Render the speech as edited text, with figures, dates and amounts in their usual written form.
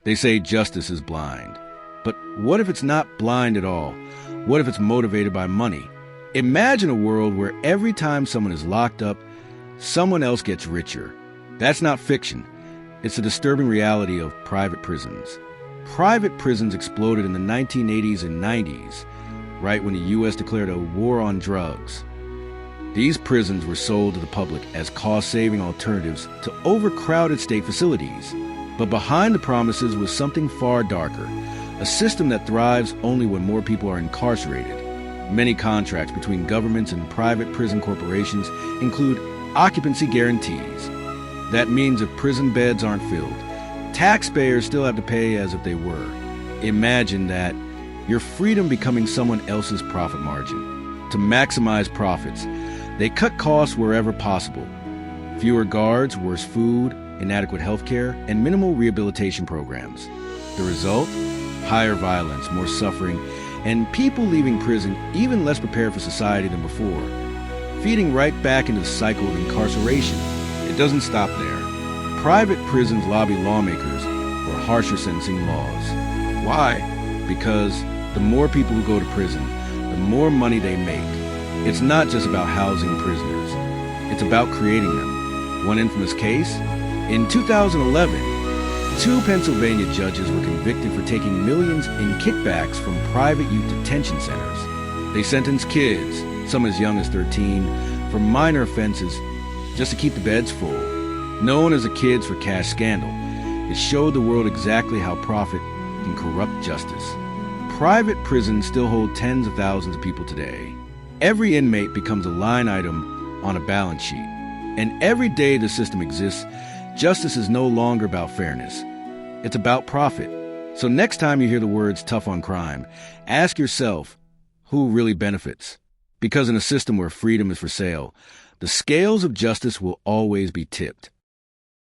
They say justice is blind. But what if it's not blind at all? What if it's motivated by money? Imagine a world where every time someone is locked up, someone else gets richer. That's not fiction. It's a disturbing reality of private prisons. Private prisons exploded in the 1980s and 90s, right when the U.S. declared a war on drugs. These prisons were sold to the public as cost-saving alternatives to overcrowded state facilities. But behind the promises was something far darker, a system that thrives only when more people are incarcerated. Many contracts between governments and private prison corporations include occupancy guarantees. That means if prison beds aren't filled, taxpayers still have to pay as if they were. Imagine that, your freedom becoming someone else's profit margin. To maximize profits, they cut costs wherever possible. Fewer guards, worse food, inadequate health care, and minimal rehabilitation programs. The result? Higher violence, more suffering, and people leaving prison even less prepared for society than before, feeding right back into the cycle of incarceration. It doesn't stop there. Private prisons lobby lawmakers for harsher sentencing laws. Why? Because the more people who go to prison, the more money they make. It's not just about housing prisoners. It's about creating them. One infamous case? In 2011, 2 Pennsylvania judges were convicted for taking millions in kickbacks from private youth detention centers. They sentenced kids, some as young as 13, for minor offenses just to keep the beds full. Known as the Kids for Cash scandal, it showed the world exactly how profit can corrupt justice. Private prisons still hold tens of thousands of people today. Every inmate becomes a line item on a balance sheet. And every day the system exists, justice is no longer about fairness. It's about profit. So next time you hear the words tough on crime, ask yourself, who really benefits? Because in a system where freedom is for sale, the scales of justice will always be tipped.